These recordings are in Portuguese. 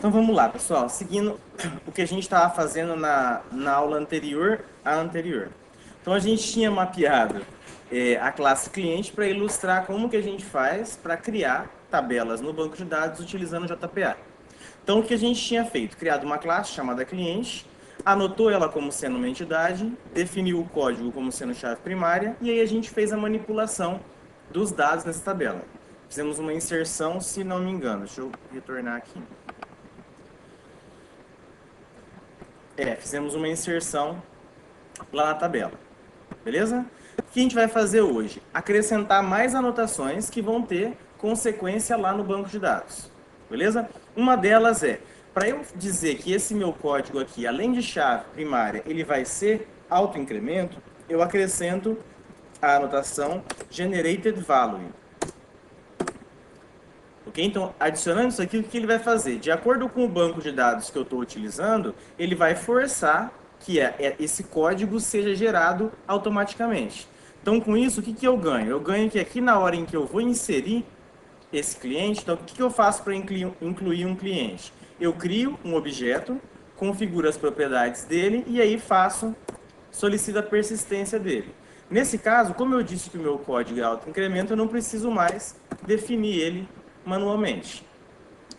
Então vamos lá, pessoal. Seguindo o que a gente estava fazendo na aula anterior à anterior. Então a gente tinha mapeado a classe cliente para ilustrar como que a gente faz para criar tabelas no banco de dados utilizando o JPA. Então o que a gente tinha feito? Criado uma classe chamada cliente, anotou ela como sendo uma entidade, definiu o código como sendo chave primária e aí a gente fez a manipulação dos dados nessa tabela. Fizemos uma inserção, se não me engano. Deixa eu retornar aqui. Fizemos uma inserção lá na tabela. Beleza? O que a gente vai fazer hoje? Acrescentar mais anotações que vão ter consequência lá no banco de dados. Beleza? Uma delas é, para eu dizer que esse meu código aqui, além de chave primária, ele vai ser autoincremento, eu acrescento a anotação generated value. Ok? Então, adicionando isso aqui, o que ele vai fazer? De acordo com o banco de dados que eu estou utilizando, ele vai forçar que esse código seja gerado automaticamente. Então, com isso, o que eu ganho? Eu ganho que aqui na hora em que eu vou inserir esse cliente, então o que eu faço para incluir um cliente? Eu crio um objeto, configuro as propriedades dele e aí solicito a persistência dele. Nesse caso, como eu disse que o meu código é autoincremento, eu não preciso mais definir ele manualmente.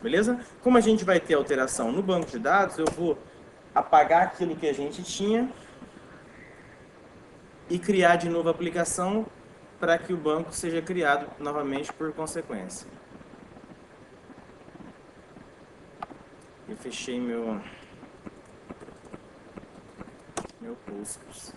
Beleza? Como a gente vai ter alteração no banco de dados, eu vou apagar aquilo que a gente tinha e criar de novo a aplicação para que o banco seja criado novamente por consequência. Eu fechei meu Postgres.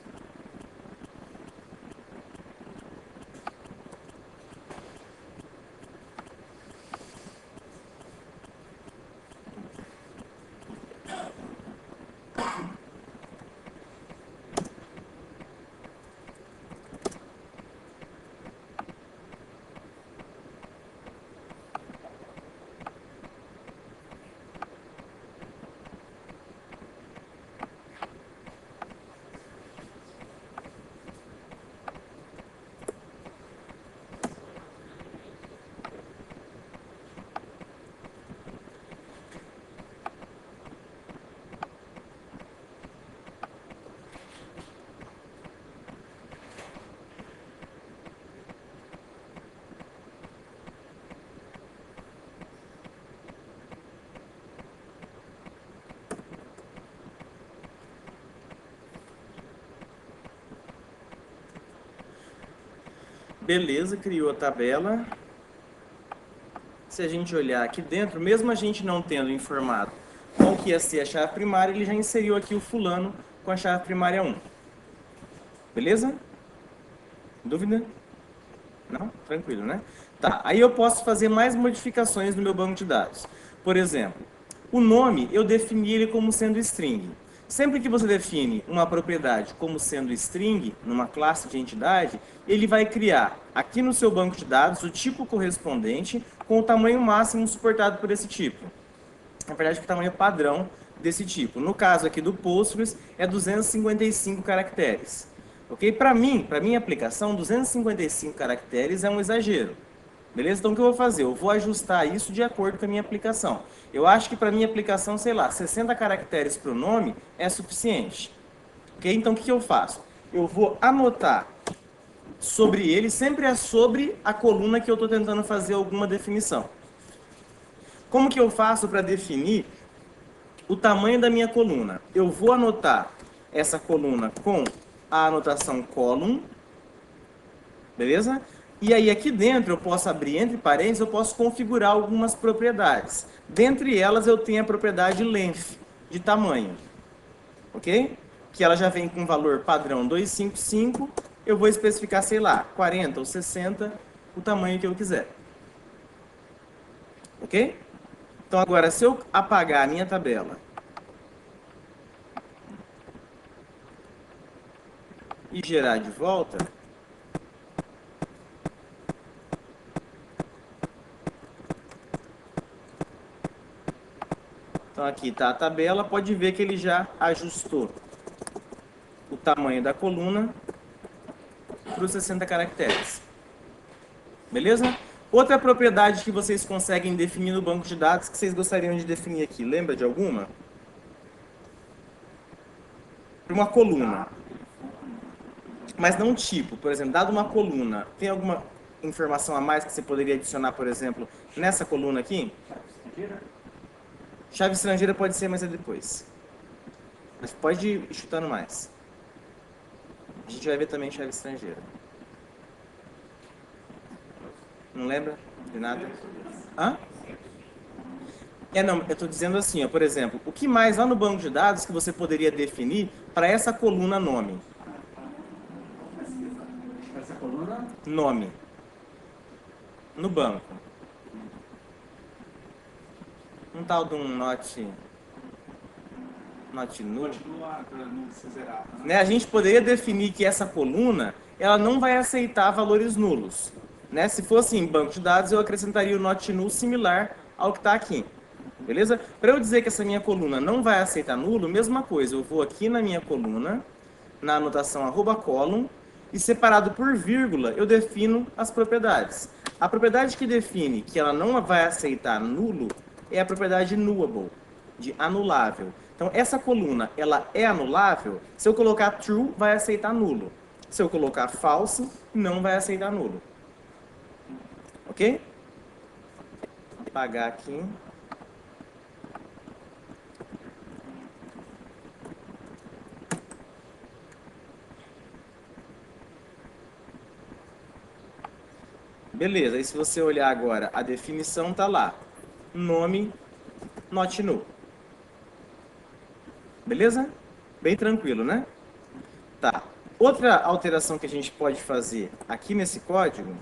Beleza, criou a tabela. Se a gente olhar aqui dentro, mesmo a gente não tendo informado qual que ia ser a chave primária, ele já inseriu aqui o fulano com a chave primária 1. Beleza? Dúvida? Não? Tranquilo, né? Tá, aí eu posso fazer mais modificações no meu banco de dados. Por exemplo, o nome eu defini ele como sendo string. Sempre que você define uma propriedade como sendo string, numa classe de entidade, ele vai criar aqui no seu banco de dados o tipo correspondente com o tamanho máximo suportado por esse tipo. Na verdade, o tamanho padrão desse tipo. No caso aqui do Postgres, é 255 caracteres. Ok? Para mim, para minha aplicação, 255 caracteres é um exagero. Beleza? Então o que eu vou fazer? Eu vou ajustar isso de acordo com a minha aplicação. Eu acho que para minha aplicação, sei lá, 60 caracteres para o nome é suficiente. Ok? Então o que eu faço? Eu vou anotar sobre ele, sempre é sobre a coluna que eu estou tentando fazer alguma definição. Como que eu faço para definir o tamanho da minha coluna? Eu vou anotar essa coluna com a anotação column, beleza? E aí aqui dentro eu posso abrir entre parênteses, eu posso configurar algumas propriedades. Dentre elas eu tenho a propriedade length, de tamanho, ok? Que ela já vem com valor padrão 255, eu vou especificar, sei lá, 40 ou 60, o tamanho que eu quiser. Ok? Então agora, se eu apagar a minha tabela e gerar de volta, então aqui está a tabela, pode ver que ele já ajustou o tamanho da coluna para os 60 caracteres. Beleza? Outra propriedade que vocês conseguem definir no banco de dados que vocês gostariam de definir aqui, lembra de alguma? Uma coluna. Mas não tipo, por exemplo, dado uma coluna, tem alguma informação a mais que você poderia adicionar, por exemplo, nessa coluna aqui? Chave estrangeira pode ser, mas é depois. Mas pode ir chutando mais. A gente vai ver também chave estrangeira. Não lembra de nada? Hã? Não, eu estou dizendo assim, ó, por exemplo, o que mais lá no banco de dados que você poderia definir para essa coluna nome? Essa coluna? Nome. No banco. Um tal de um not null. Né? A gente poderia definir que essa coluna ela não vai aceitar valores nulos. Né? Se fosse em banco de dados, eu acrescentaria o not null similar ao que está aqui. Beleza? Para eu dizer que essa minha coluna não vai aceitar nulo, mesma coisa. Eu vou aqui na minha coluna, na anotação @column, e separado por vírgula, eu defino as propriedades. A propriedade que define que ela não vai aceitar nulo é a propriedade nullable, de anulável. Então, essa coluna, ela é anulável. Se eu colocar true, vai aceitar nulo. Se eu colocar false, não vai aceitar nulo. Ok? Vou apagar aqui. Beleza, e se você olhar agora, a definição tá lá. Nome, not null. Beleza? Bem tranquilo, né? Tá. Outra alteração que a gente pode fazer aqui nesse código,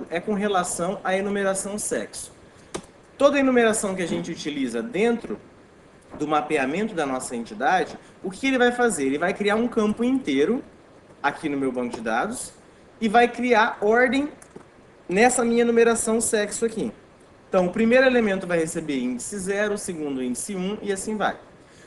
é com relação à enumeração sexo. Toda enumeração que a gente utiliza dentro do mapeamento da nossa entidade, o que ele vai fazer? Ele vai criar um campo inteiro aqui no meu banco de dados e vai criar ordem nessa minha enumeração sexo aqui. Então, o primeiro elemento vai receber índice 0, o segundo índice 1 e assim vai.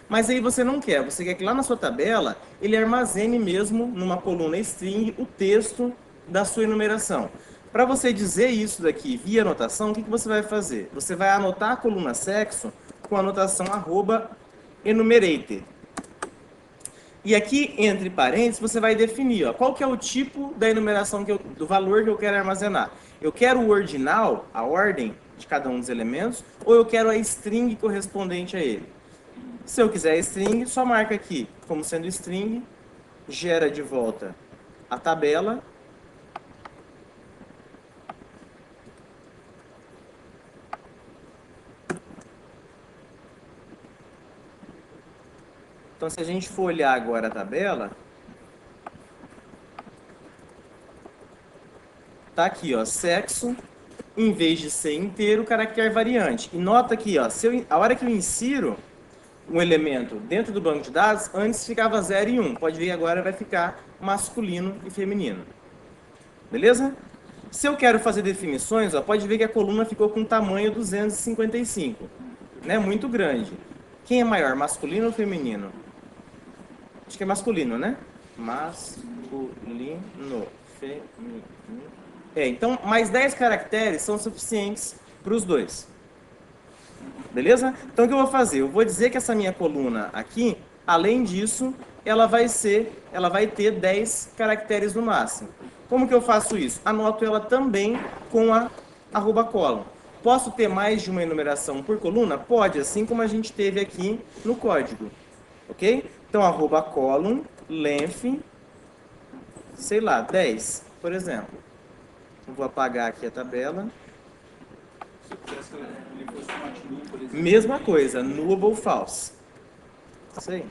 Mas aí você não quer, você quer que lá na sua tabela ele armazene mesmo numa coluna string o texto da sua enumeração. Para você dizer isso daqui via anotação, o que você vai fazer? Você vai anotar a coluna sexo com a anotação @enumerated. E aqui, entre parênteses, você vai definir ó, qual que é o tipo da enumeração do valor que eu quero armazenar. Eu quero o ordinal, a ordem de cada um dos elementos, ou eu quero a string correspondente a ele. Se eu quiser string, só marca aqui como sendo string, gera de volta a tabela. Então, se a gente for olhar agora a tabela, tá aqui, ó, sexo, em vez de ser inteiro, caractere variante. E nota aqui, ó, a hora que eu insiro um elemento dentro do banco de dados, antes ficava 0 e 1. Pode ver que agora vai ficar masculino e feminino. Beleza? Se eu quero fazer definições, ó, pode ver que a coluna ficou com tamanho 255. Né? Muito grande. Quem é maior, masculino ou feminino? Acho que é masculino, né? Masculino, feminino. Então, mais 10 caracteres são suficientes para os dois. Beleza? Então, o que eu vou fazer? Eu vou dizer que essa minha coluna aqui, além disso, ela vai ter 10 caracteres no máximo. Como que eu faço isso? Anoto ela também com a @column. Posso ter mais de uma enumeração por coluna? Pode, assim como a gente teve aqui no código. Ok? Então, @column, length, sei lá, 10, por exemplo. Eu vou apagar aqui a tabela. Se eu quisesse que ele fosse not null, por exemplo. Mesma coisa, nullable false. Isso aí.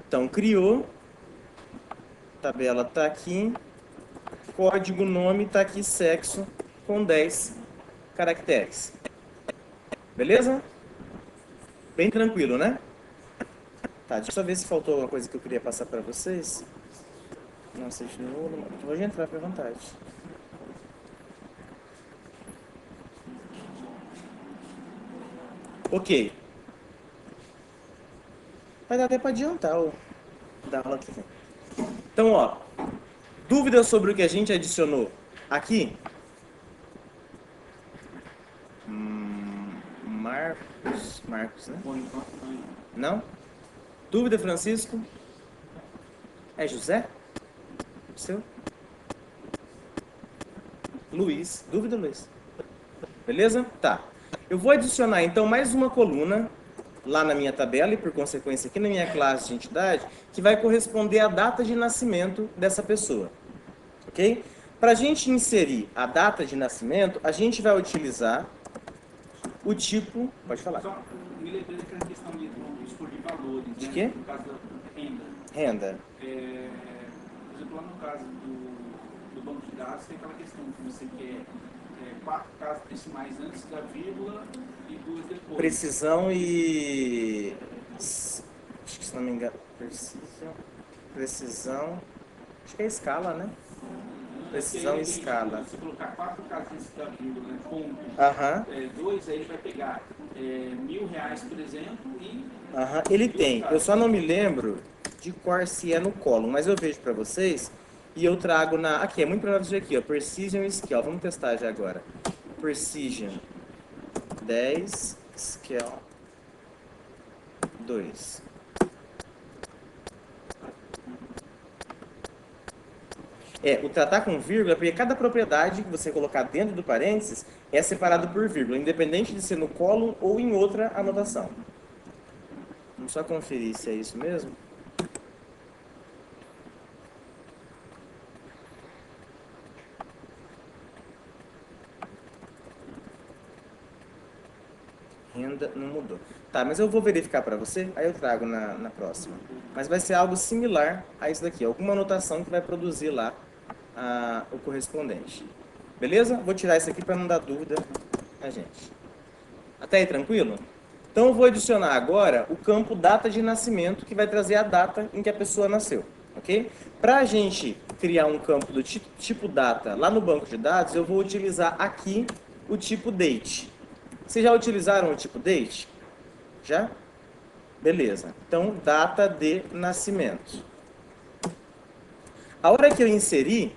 Então, criou. Tabela está aqui. Código nome está aqui, sexo, com 10 caracteres. Beleza? Bem tranquilo, né? Tá, deixa eu só ver se faltou alguma coisa que eu queria passar para vocês. Não sei de novo. Pode entrar, para vontade. Ok. Vai dar até para adiantar, ó. da aula que vem. Então, ó, dúvidas sobre o que a gente adicionou aqui? Marcos, né? Bom, então, Não? Dúvida, Francisco? É José? Seu? Luiz. Dúvida, Luiz? Beleza? Tá. Eu vou adicionar, então, mais uma coluna lá na minha tabela e, por consequência, aqui na minha classe de entidade, que vai corresponder à data de nascimento dessa pessoa. Ok? Para a gente inserir a data de nascimento, a gente vai utilizar o tipo... Pode falar. só me lembrei daquela questão ali do expor de valores, De né? quê? No caso da renda. Renda. Por exemplo, lá no caso do banco de dados, tem aquela questão que você quer 4 casas decimais antes da vírgula e 2 depois. Precisão e... Acho que, se não me engano... Precisão... Acho que é escala, né? Precisão e escala. Se você colocar 4 casas antes da vírgula, né, ponto, Aham. 2, aí ele vai pegar R$1.000, por exemplo, e... Aham. Ele tem. Eu só não me lembro de cor se é no colo, mas eu vejo para vocês e eu trago na... Aqui, é muito provável ser aqui, ó. Precision Scale. Vamos testar já agora. Precision 10, Scale 2. O tratar com vírgula, porque cada propriedade que você colocar dentro do parênteses é separado por vírgula, independente de ser no column ou em outra anotação. Vamos só conferir se é isso mesmo. Renda não mudou. Tá, mas eu vou verificar para você, aí eu trago na próxima. Mas vai ser algo similar a isso daqui, alguma anotação que vai produzir lá o correspondente. Beleza? Vou tirar isso aqui para não dar dúvida a gente. Até aí, tranquilo? Então eu vou adicionar agora o campo data de nascimento, que vai trazer a data em que a pessoa nasceu, ok? Para a gente criar um campo do tipo data lá no banco de dados, eu vou utilizar aqui o tipo date. Vocês já utilizaram o tipo date? Já? Beleza. Então, data de nascimento. A hora que eu inserir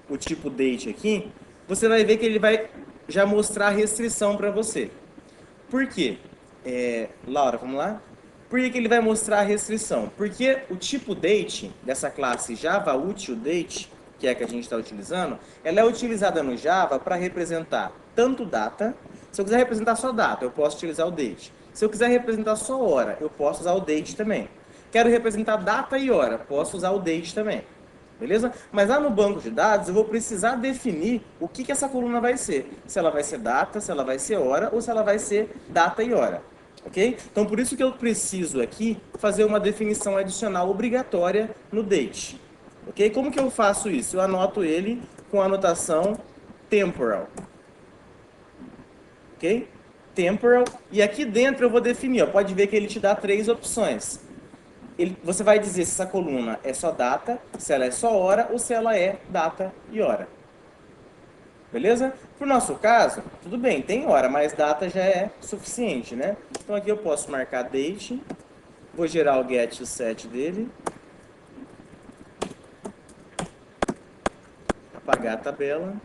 o tipo date aqui, você vai ver que ele vai já mostrar a restrição para você. Por quê? Laura, vamos lá? Por que ele vai mostrar a restrição? Porque o tipo date dessa classe Java Util Date, que é a que a gente está utilizando, ela é utilizada no Java para representar tanto data. Se eu quiser representar só data, eu posso utilizar o date. Se eu quiser representar só hora, eu posso usar o date também. Quero representar data e hora, posso usar o date também. Beleza? Mas lá no banco de dados eu vou precisar definir o que essa coluna vai ser. Se ela vai ser data, se ela vai ser hora ou se ela vai ser data e hora. Ok? Então por isso que eu preciso aqui fazer uma definição adicional obrigatória no date. Ok? Como que eu faço isso? Eu anoto ele com a anotação temporal. Ok? Temporal. E aqui dentro eu vou definir. Ó, pode ver que ele te dá 3 opções. Você vai dizer se essa coluna é só data, se ela é só hora ou se ela é data e hora. Beleza? Para o nosso caso, tudo bem, tem hora, mas data já é suficiente, né? Então aqui eu posso marcar date, vou gerar o get e o set dele, apagar a tabela.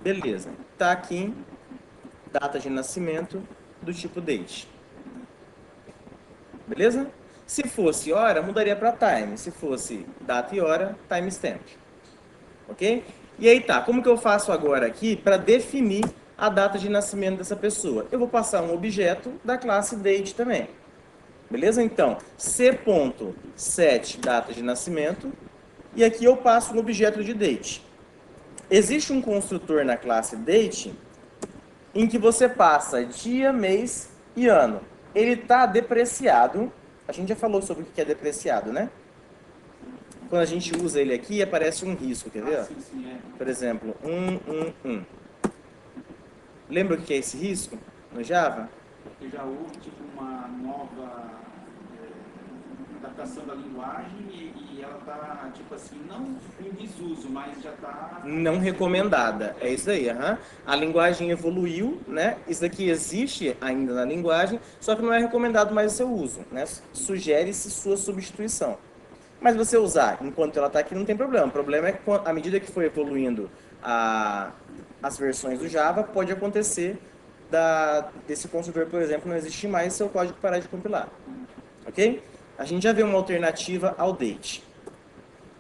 Beleza. Tá aqui data de nascimento do tipo date. Beleza? Se fosse hora, mudaria para time. Se fosse data e hora, timestamp. Ok? E aí tá, como que eu faço agora aqui para definir a data de nascimento dessa pessoa? Eu vou passar um objeto da classe date também. Beleza? Então, c.set data de nascimento, e aqui eu passo um objeto de date. Existe um construtor na classe date em que você passa dia, mês e ano. Ele está depreciado. A gente já falou sobre o que é depreciado, né? Quando a gente usa ele aqui, aparece um risco, quer ver? Sim, Por exemplo, 1. Lembra o que é esse risco no Java? Porque já houve tipo uma nova adaptação da linguagem e ela está, tipo assim, não em desuso, mas já está... Não recomendada, é isso aí. Aham. A linguagem evoluiu, né? Isso aqui existe ainda na linguagem, só que não é recomendado mais o seu uso, né? Sugere-se sua substituição. Mas você usar enquanto ela está aqui não tem problema. O problema é que à medida que for evoluindo as versões do Java, pode acontecer desse construtor, por exemplo, não existir mais e seu código parar de compilar. Ok? A gente já vê uma alternativa ao date.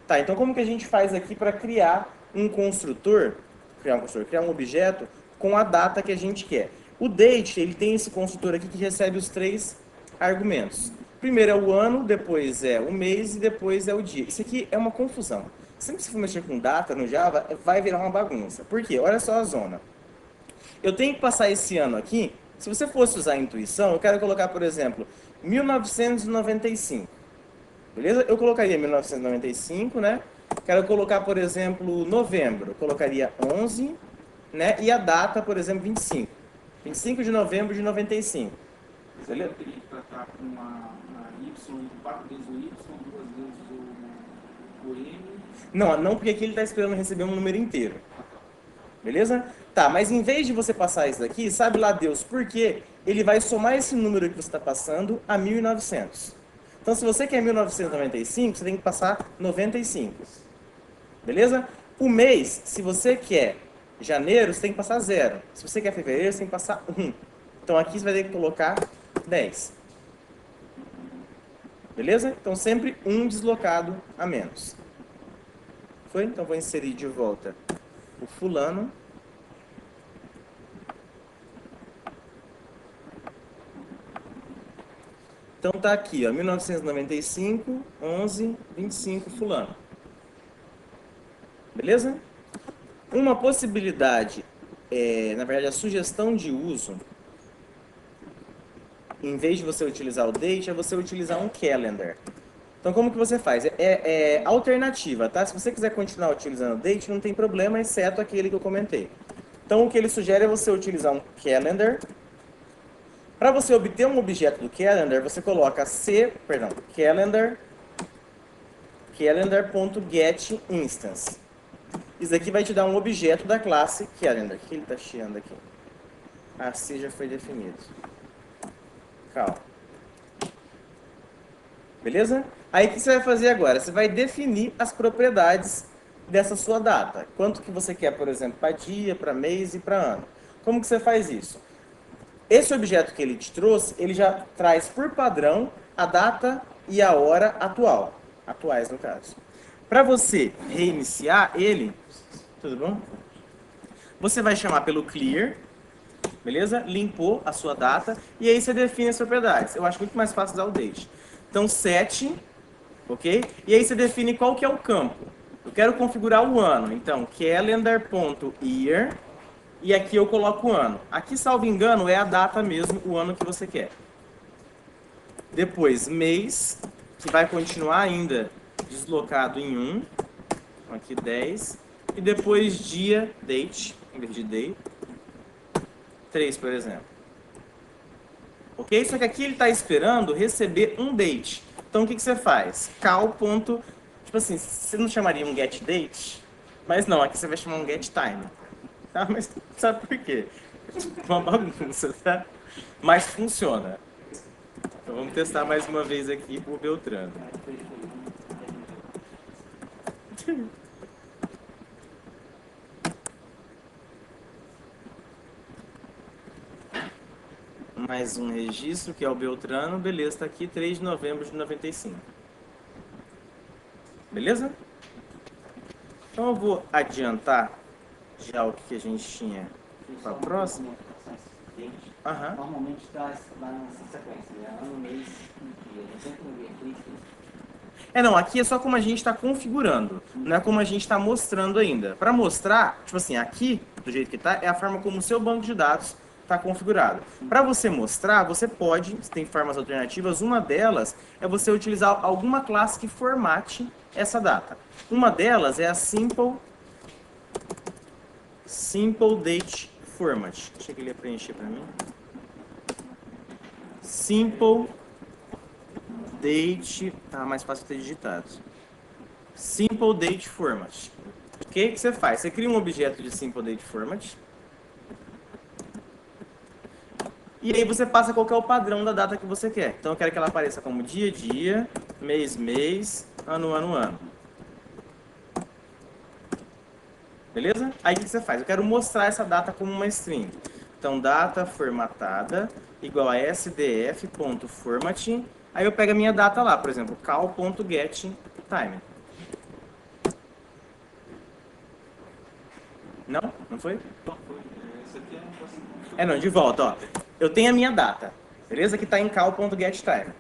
Tá, então como que a gente faz aqui para criar um construtor, criar um objeto com a data que a gente quer? O date, ele tem esse construtor aqui que recebe os 3 argumentos. Primeiro é o ano, depois é o mês e depois é o dia. Isso aqui é uma confusão. Sempre que você for mexer com data no Java, vai virar uma bagunça. Por quê? Olha só a zona. Eu tenho que passar esse ano aqui. Se você fosse usar a intuição, eu quero colocar, por exemplo, 1995. Beleza? Eu colocaria 1995, né? Quero colocar, por exemplo, novembro. Eu colocaria 11, né? E a data, por exemplo, 25. 25 de novembro de 95. Beleza? Eu teria que tratar com a Y, 4 vezes o Y, 2 vezes o M. Não, porque aqui ele está esperando receber um número inteiro. Beleza? Tá, mas em vez de você passar isso daqui, sabe lá Deus por quê? Ele vai somar esse número que você está passando a 1900. Então, se você quer 1995, você tem que passar 95. Beleza? O mês, se você quer janeiro, você tem que passar 0. Se você quer fevereiro, você tem que passar 1. Então, aqui você vai ter que colocar 10. Beleza? Então, sempre um deslocado a menos. Foi? Então, vou inserir de volta o fulano. Então tá aqui, ó, 1995, 11, 25, fulano. Beleza? Uma possibilidade, na verdade, a sugestão de uso, em vez de você utilizar o date, é você utilizar um calendar. Então como que você faz? É alternativa, tá? Se você quiser continuar utilizando o date, não tem problema, exceto aquele que eu comentei. Então o que ele sugere é você utilizar um calendar. Para você obter um objeto do calendar, você coloca calendar.getInstance. Isso aqui vai te dar um objeto da classe calendar. O que ele está chiando aqui? Assim já foi definido. Calma. Beleza? Aí o que você vai fazer agora? Você vai definir as propriedades dessa sua data. Quanto que você quer, por exemplo, para dia, para mês e para ano. Como que você faz isso? Esse objeto que ele te trouxe, ele já traz por padrão a data e a hora atual. Atuais, no caso. Para você reiniciar ele, tudo bom? Você vai chamar pelo clear, beleza? Limpou a sua data e aí você define as propriedades. Eu acho muito mais fácil usar o date. Então, set, ok? E aí você define qual que é o campo. Eu quero configurar o ano. Então, calendar.year. E aqui eu coloco o ano. Aqui, salvo engano, é a data mesmo, o ano que você quer. Depois, mês, que vai continuar ainda deslocado em 1. Então, aqui 10. E depois dia, date, em vez de day. 3, por exemplo. Ok? Só que aqui ele está esperando receber um date. Então, o que você faz? Cal. Tipo assim, você não chamaria um get date? Mas não, aqui você vai chamar um get time. Tá? Mas sabe por quê? Uma bagunça, tá? Mas funciona. Então vamos testar mais uma vez aqui por Beltrano. Mais um registro, que é o Beltrano. Beleza, tá aqui 3 de novembro de 95. Beleza? Então eu vou adiantar já o que a gente tinha para a próxima. Aham. Normalmente está nessa sequência, né? Ano, mês e dia. Sempre no dia 3. Não, aqui é só como a gente está configurando, não é como a gente está mostrando ainda. Para mostrar, tipo assim, aqui, do jeito que está, é a forma como o seu banco de dados está configurado. Para você mostrar, você pode, tem formas alternativas, uma delas é você utilizar alguma classe que formate essa data. Uma delas é a Simple Date Format. Deixa que ele ia preencher para mim. Simple date, tá mais fácil ter digitado. Simple date format. O que você faz? Você cria um objeto de simple date format. E aí você passa qual que é o padrão da data que você quer. Então eu quero que ela apareça como dia, dia, mês, mês, ano, ano, ano. Beleza? Aí o que você faz? Eu quero mostrar essa data como uma string. Então data formatada igual a sdf.format. Aí eu pego a minha data lá, por exemplo, cal.getTime. Não? Não foi? Esse aqui é um negócio muito... Não, de volta, ó. Eu tenho a minha data, beleza? Que está em cal.getTime.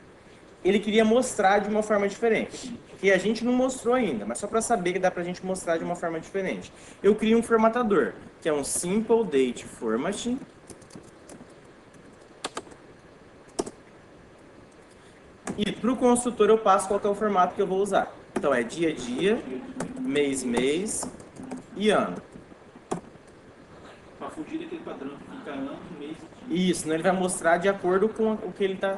Ele queria mostrar de uma forma diferente, que a gente não mostrou ainda, mas só para saber que dá para a gente mostrar de uma forma diferente. Eu crio um formatador, que é um simple date format. E para o construtor eu passo qual que é o formato que eu vou usar. Então é dia, dia, mês, mês e ano. Para fugir daquele padrão que fica ano, mês e dia. Isso, senão ele vai mostrar de acordo com o que ele está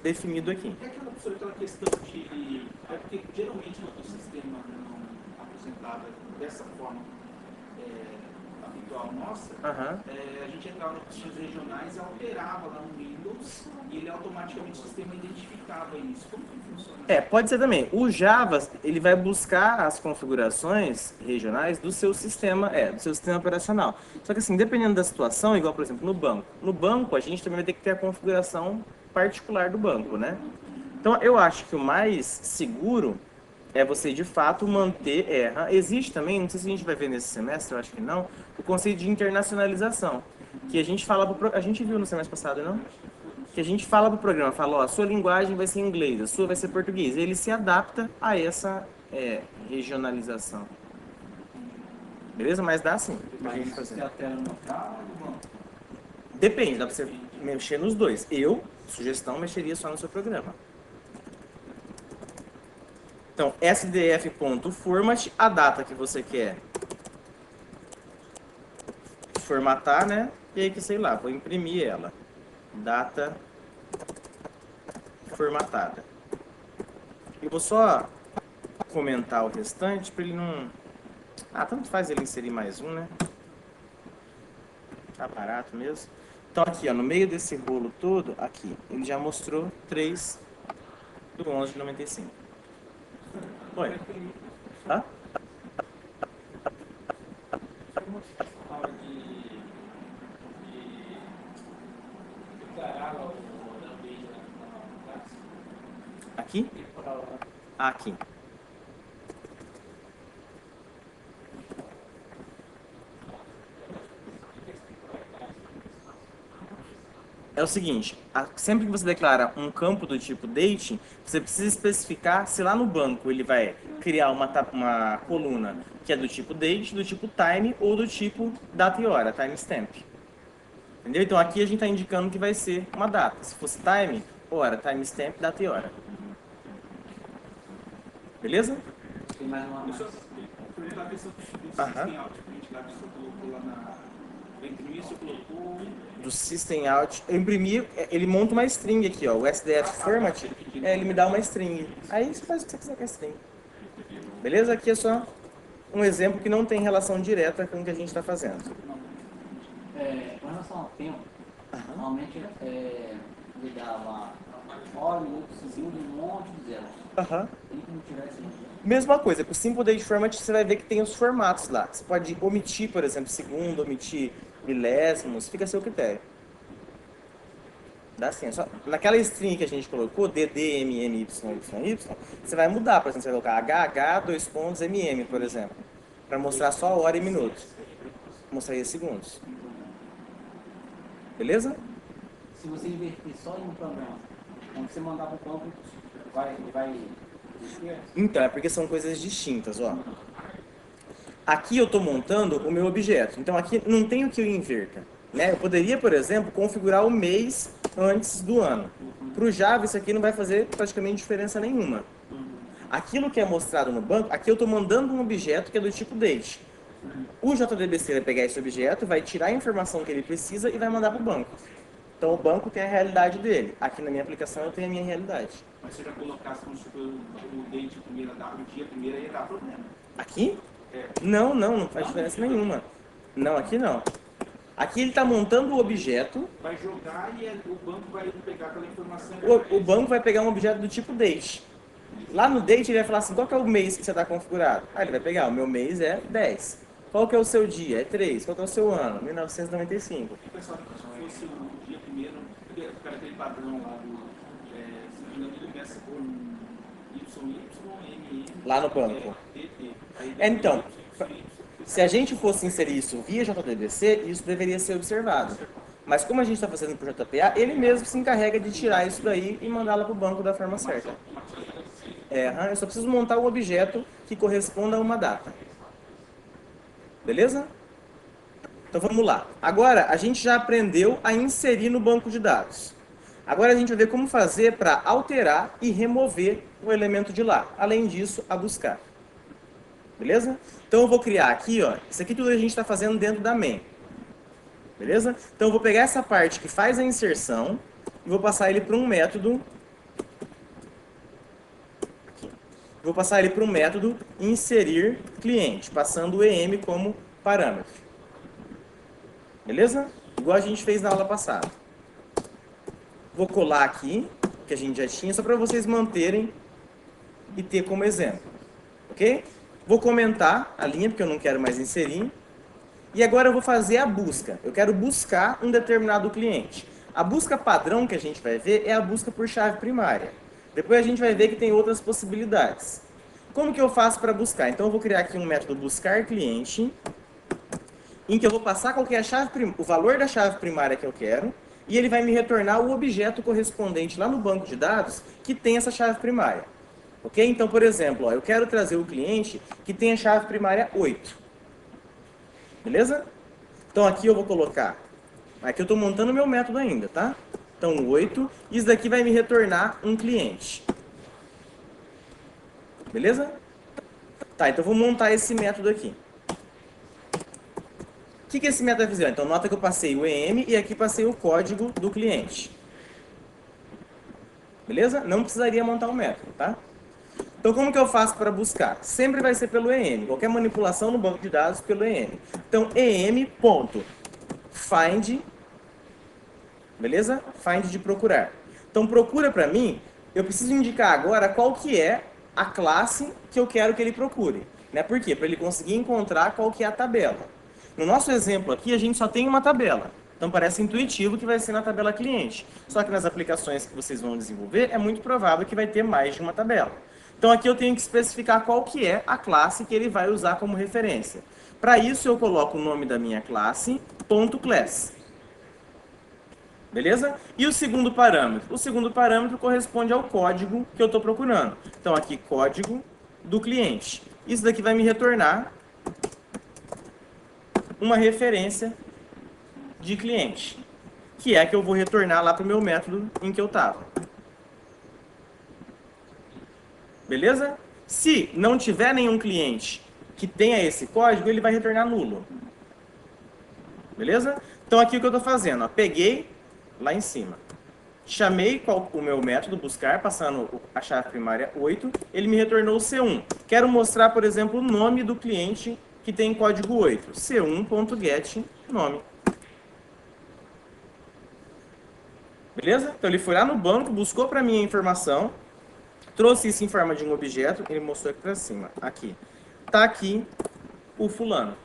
definido aqui. É aquela questão de... É porque geralmente no sistema não apresentado dessa forma habitual nossa, a gente entrava nas opções regionais e alterava lá no Windows e ele automaticamente o sistema identificava isso. Como que funciona? Pode ser também. O Java, ele vai buscar as configurações regionais do seu sistema, do seu sistema operacional. Só que assim, dependendo da situação, igual por exemplo no banco. No banco, a gente também vai ter que ter a configuração particular do banco, né? Então, eu acho que o mais seguro é você, de fato, manter Existe também, não sei se a gente vai ver nesse semestre, eu acho que não, o conceito de internacionalização, que a gente fala a gente viu no semestre passado, não? Que a gente fala pro programa, fala, ó, a sua linguagem vai ser inglês, a sua vai ser português. Ele se adapta a essa regionalização. Beleza? Mas dá sim pra gente fazer. Você altera no local ou no banco? Depende, dá pra você mexer nos dois. Sugestão, mexeria só no seu programa. Então, sdf.format, a data que você quer formatar, né? E aí que, sei lá, vou imprimir ela. Data formatada. Eu vou só comentar o restante para ele não... tanto faz ele inserir mais um, né? Tá barato mesmo. Então aqui, ó, no meio desse rolo todo, aqui, ele já mostrou 3 do 11,95. Oi. Hã? Aqui? Aqui. É o seguinte, sempre que você declara um campo do tipo date, você precisa especificar se lá no banco ele vai criar uma coluna que é do tipo date, do tipo time ou do tipo data e hora, timestamp. Entendeu? Então aqui a gente está indicando que vai ser uma data. Se fosse time, hora, timestamp, data e hora. Beleza? Tem mais uma... Eu só perguntar a questão do System Out, que a gente lá que você colocou lá na... Para imprimir, você colocou... Do System Out, eu imprimi, ele monta uma string aqui, ó, o SDF Format, ele me dá uma string. Aí você faz o que você quiser com a string. Beleza? Aqui é só um exemplo que não tem relação direta com o que a gente está fazendo. Com relação ao tempo, normalmente ele dá uma hora, minuto, segundo, um monte de zeros. Tem como tirar esse número? Mesma coisa, com o Simple Date Format você vai ver que tem os formatos lá. Você pode omitir, por exemplo, segundo, omitir milésimos, fica a seu critério. Dá assim, só naquela string que a gente colocou, dd, mm, y, você vai mudar, por exemplo, você vai colocar hh, dois pontos, mm, por exemplo, para mostrar só hora e minuto. Mostraria segundos. Beleza? Se você inverter só em um programa, quando você mandar para o campo, vai então, é porque são coisas distintas, ó. Aqui eu estou montando o meu objeto, então aqui não tem o que eu inverta. Né? Eu poderia, por exemplo, configurar o mês antes do ano. Para o Java, isso aqui não vai fazer praticamente diferença nenhuma. Aquilo que é mostrado no banco, aqui eu estou mandando um objeto que é do tipo date. O JDBC vai pegar esse objeto, vai tirar a informação que ele precisa e vai mandar para o banco. Então o banco tem a realidade dele. Aqui na minha aplicação eu tenho a minha realidade. Mas se eu já colocasse como se o date primeira data, o dia primeiro, ia dar problema. Aqui? É. Não faz diferença nenhuma. Não, aqui não. Aqui ele está montando o objeto. Vai jogar e o banco vai pegar aquela informação. O banco vai pegar um objeto do tipo date. Lá no date ele vai falar assim, qual que é o mês que você está configurado? Aí ele vai pegar, o meu mês é 10. Qual que é o seu dia? É 3. Qual que é o seu ano? 1995. O pessoal, se fosse o dia primeiro, fica aquele padrão lá do... se não me engano, ele começa com YY, MM... Lá no banco. TT. Então, se a gente fosse inserir isso via JDBC, isso deveria ser observado. Mas como a gente está fazendo por JPA, ele mesmo se encarrega de tirar isso daí e mandá-la para o banco da forma certa. Eu só preciso montar o objeto que corresponda a uma data. Beleza? Então vamos lá. Agora, a gente já aprendeu a inserir no banco de dados. Agora a gente vai ver como fazer para alterar e remover o elemento de lá. Além disso, a buscar. Beleza? Então eu vou criar aqui, ó. Isso aqui tudo a gente está fazendo dentro da main. Beleza? Então eu vou pegar essa parte que faz a inserção e vou passar ele para um método. Vou passar ele para um método inserir cliente, passando o EM como parâmetro. Beleza? Igual a gente fez na aula passada. Vou colar aqui, que a gente já tinha, só para vocês manterem e ter como exemplo. Ok? Vou comentar a linha, porque eu não quero mais inserir. E agora eu vou fazer a busca. Eu quero buscar um determinado cliente. A busca padrão que a gente vai ver é a busca por chave primária. Depois a gente vai ver que tem outras possibilidades. Como que eu faço para buscar? Então eu vou criar aqui um método buscar cliente, em que eu vou passar qual que é o valor da chave primária que eu quero, e ele vai me retornar o objeto correspondente lá no banco de dados que tem essa chave primária. Ok? Então, por exemplo, eu quero trazer o cliente que tem a chave primária 8. Beleza? Então aqui eu vou colocar... Aqui eu estou montando o meu método ainda, tá? Então 8, e isso daqui vai me retornar um cliente. Beleza? Tá, então eu vou montar esse método aqui. O que esse método vai fazer? Então nota que eu passei o EM e aqui passei o código do cliente. Beleza? Não precisaria montar o método, tá? Então como que eu faço para buscar? Sempre vai ser pelo EM. Qualquer manipulação no banco de dados pelo EM. Então em.find, beleza? Find de procurar. Então procura para mim, eu preciso indicar agora qual que é a classe que eu quero que ele procure. Né? Por quê? Para ele conseguir encontrar qual que é a tabela. No nosso exemplo aqui, a gente só tem uma tabela. Então parece intuitivo que vai ser na tabela cliente. Só que nas aplicações que vocês vão desenvolver, é muito provável que vai ter mais de uma tabela. Então aqui eu tenho que especificar qual que é a classe que ele vai usar como referência. Para isso eu coloco o nome da minha classe, .class. Beleza? E o segundo parâmetro? O segundo parâmetro corresponde ao código que eu estou procurando. Então aqui, código do cliente. Isso daqui vai me retornar uma referência de cliente, que é a que eu vou retornar lá para o meu método em que eu estava. Beleza? Se não tiver nenhum cliente que tenha esse código, ele vai retornar nulo. Beleza? Então aqui o que eu estou fazendo? Ó, peguei lá em cima. Chamei o meu método buscar, passando a chave primária 8, ele me retornou o C1. Quero mostrar, por exemplo, o nome do cliente que tem código 8. C1.get nome. Beleza? Então ele foi lá no banco, buscou para mim a informação, trouxe isso em forma de um objeto, ele mostrou aqui para cima. Aqui. Tá aqui o fulano.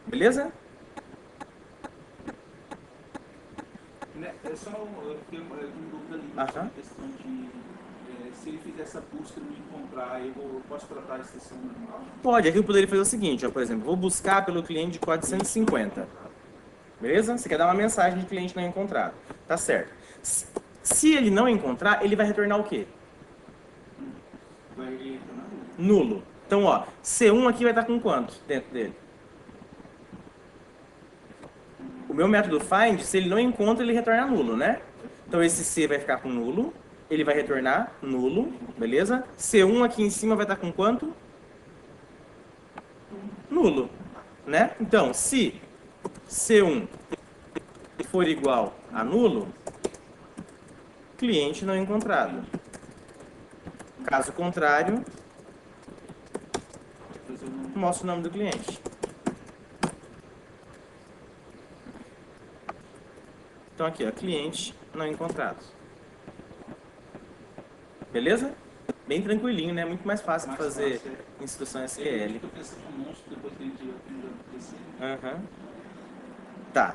Beleza? É só eu tenho uma dúvida ali, a questão de se ele fizer essa busca e me encontrar, eu posso tratar a extensão normal? Pode, aqui eu poderia fazer o seguinte, ó, por exemplo, vou buscar pelo cliente de 450. Beleza? Você quer dar uma mensagem de cliente não encontrado. Tá certo. Se ele não encontrar, ele vai retornar o quê? Vai retornar Nulo. Então, ó, C1 aqui vai estar com quanto dentro dele? O meu método find, se ele não encontra, ele retorna nulo, né? Então esse C vai ficar com nulo, ele vai retornar nulo, beleza? C1 aqui em cima vai estar com quanto? Nulo, né? Então, se C1 for igual a nulo, cliente não encontrado. Caso contrário, mostra o nome do cliente. Então aqui, ó, cliente não encontrado. Beleza? Bem tranquilinho, né? Muito mais fácil de fazer instrução SQL. Uhum. Tá.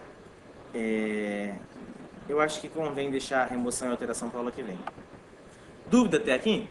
Eu acho que convém deixar a remoção e alteração para a aula que vem. Dúvida até aqui?